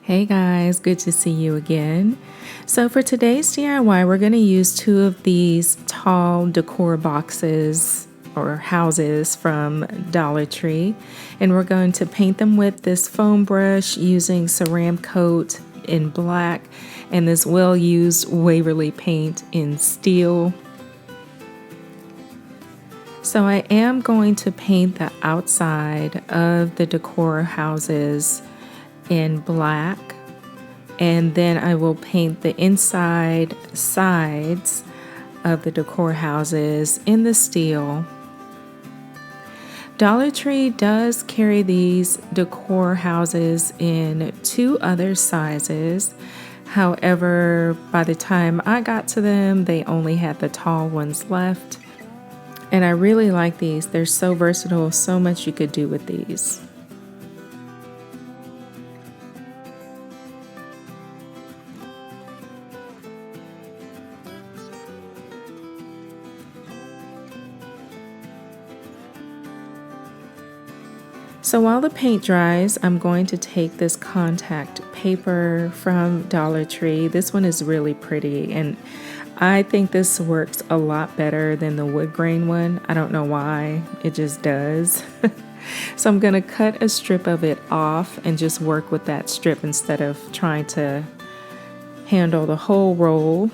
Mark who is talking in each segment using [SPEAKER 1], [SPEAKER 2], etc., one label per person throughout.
[SPEAKER 1] Hey guys, good to see you again. So for today's DIY, we're going to use two of these tall decor boxes or houses from Dollar Tree, and we're going to paint them with this foam brush using Ceram Coat in black and this well-used Waverly paint in steel. So I am going to paint the outside of the decor houses in black, and then I will paint the inside sides of the decor houses in the steel. Dollar Tree does carry these decor houses in two other sizes. However, by the time I got to them, they only had the tall ones left. And I really like these. They're so versatile, so much you could do with these. So while the paint dries, I'm going to take this contact paper from Dollar Tree. This one is really pretty, and I think this works a lot better than the wood grain one. I don't know why, it just does. So I'm going to cut a strip of it off and just work with that strip instead of trying to handle the whole roll.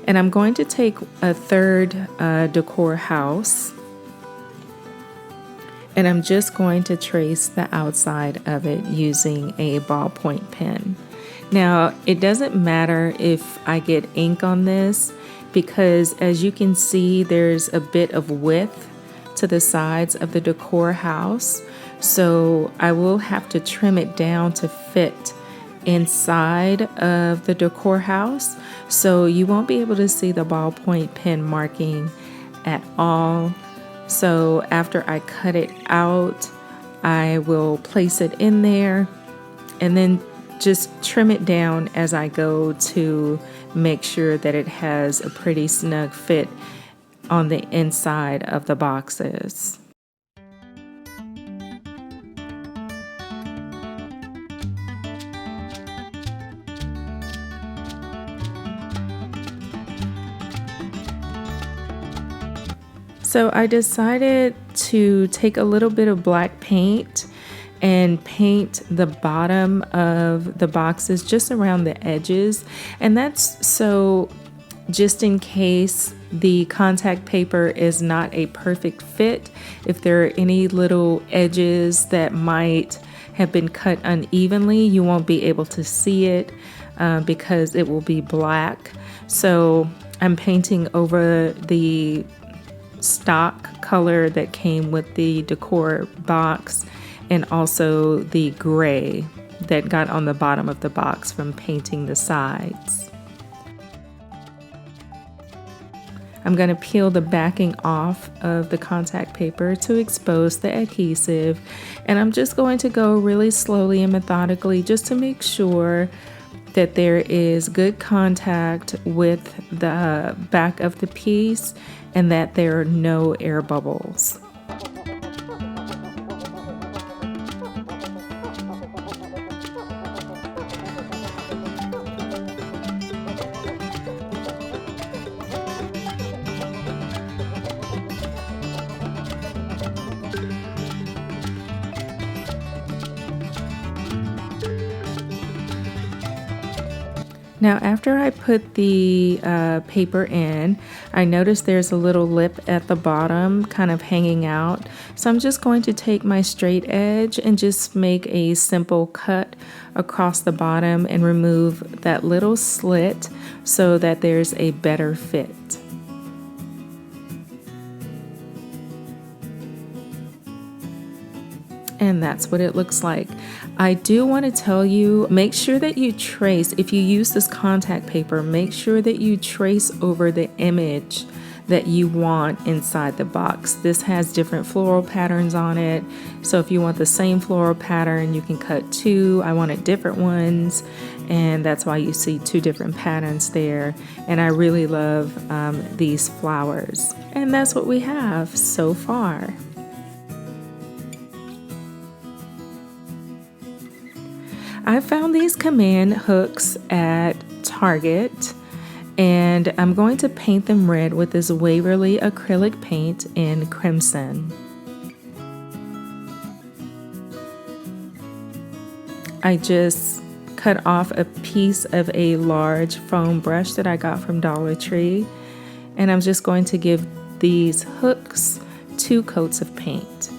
[SPEAKER 1] And I'm going to take a third decor house, and I'm just going to trace the outside of it using a ballpoint pen. Now, it doesn't matter if I get ink on this, because as you can see, there's a bit of width to the sides of the decor house. So I will have to trim it down to fit inside of the decor house. So you won't be able to see the ballpoint pen marking at all. So after I cut it out, I will place it in there and then just trim it down as I go to make sure that it has a pretty snug fit on the inside of the boxes. So I decided to take a little bit of black paint and paint the bottom of the boxes just around the edges. And that's so just in case the contact paper is not a perfect fit, if there are any little edges that might have been cut unevenly, you won't be able to see it because it will be black. So I'm painting over the stock color that came with the decor box and also the gray that got on the bottom of the box from painting the sides. I'm going to peel the backing off of the contact paper to expose the adhesive, and I'm just going to go really slowly and methodically just to make sure that there is good contact with the back of the piece and that there are no air bubbles. Now, after I put the paper in, I noticed there's a little lip at the bottom kind of hanging out. So I'm just going to take my straight edge and just make a simple cut across the bottom and remove that little slit so that there's a better fit. And that's what it looks like. I do want to tell you, make sure that you trace, if you use this contact paper, make sure that you trace over the image that you want inside the box. This has different floral patterns on it. So if you want the same floral pattern, you can cut two. I wanted different ones, and that's why you see two different patterns there. And I really love these flowers. And that's what we have so far. I found these command hooks at Target, and I'm going to paint them red with this Waverly acrylic paint in crimson. I just cut off a piece of a large foam brush that I got from Dollar Tree, and I'm just going to give these hooks 2 coats of paint.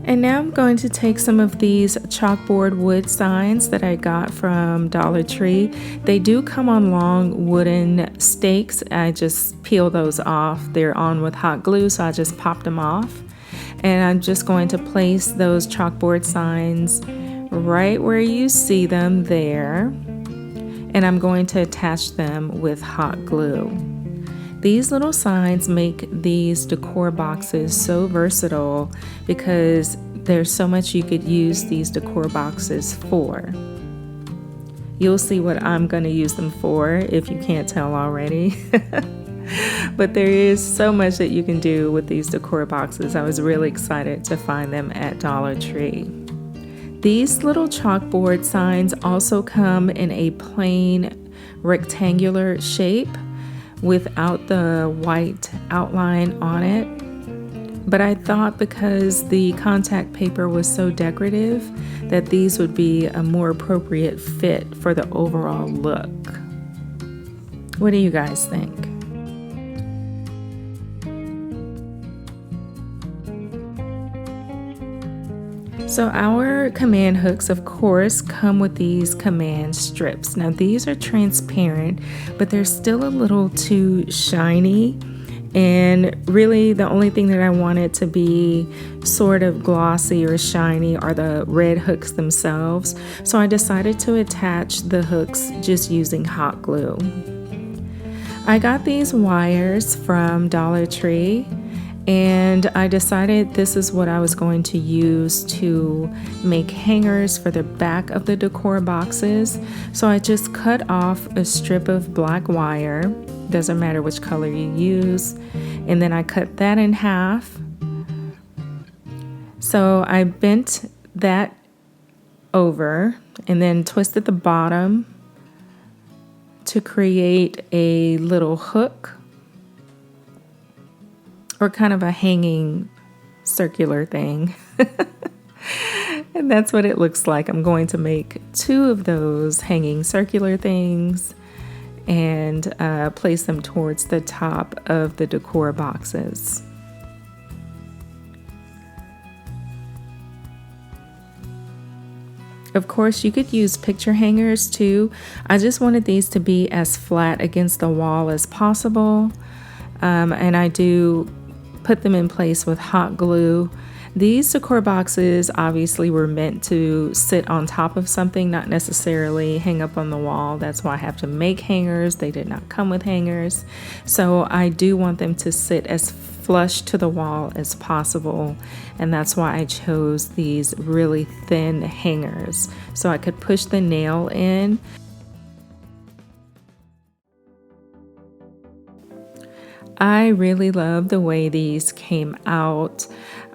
[SPEAKER 1] And now I'm going to take some of these chalkboard wood signs that I got from Dollar Tree. They do come on long wooden stakes. I just peel those off. They're on with hot glue, so I just popped them off. And I'm just going to place those chalkboard signs right where you see them there. And I'm going to attach them with hot glue. These little signs make these decor boxes so versatile because there's so much you could use these decor boxes for. You'll see what I'm going to use them for if you can't tell already. But there is so much that you can do with these decor boxes. I was really excited to find them at Dollar Tree. These little chalkboard signs also come in a plain rectangular shape without the white outline on it. But I thought because the contact paper was so decorative that these would be a more appropriate fit for the overall look. What do you guys think? So our command hooks, of course, come with these command strips. Now these are transparent, but they're still a little too shiny. And really the only thing that I wanted to be sort of glossy or shiny are the red hooks themselves. So I decided to attach the hooks just using hot glue. I got these wires from Dollar Tree, and I decided this is what I was going to use to make hangers for the back of the decor boxes. So I just cut off a strip of black wire, doesn't matter which color you use, and then I cut that in half. So I bent that over and then twisted the bottom to create a little hook, or kind of a hanging circular thing. And that's what it looks like. I'm going to make 2 of those hanging circular things and place them towards the top of the decor boxes. Of course, you could use picture hangers too. I just wanted these to be as flat against the wall as possible. And I do put them in place with hot glue. These decor boxes obviously were meant to sit on top of something, not necessarily hang up on the wall. That's why I have to make hangers. They did not come with hangers. So I do want them to sit as flush to the wall as possible. And that's why I chose these really thin hangers, so I could push the nail in. I really love the way these came out.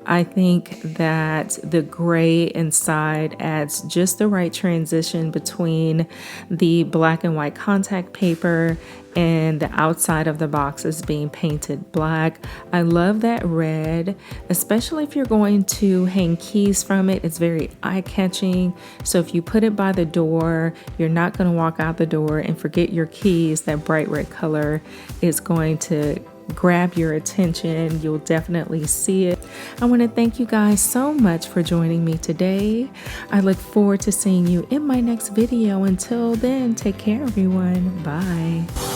[SPEAKER 1] I think that the gray inside adds just the right transition between the black and white contact paper and the outside of the boxes being painted black. I love that red, especially if you're going to hang keys from it. It's very eye-catching. So if you put it by the door, you're not going to walk out the door and forget your keys. That bright red color is going to grab your attention. You'll definitely see it. I want to thank you guys so much for joining me today. I look forward to seeing you in my next video. Until then, take care, everyone. Bye.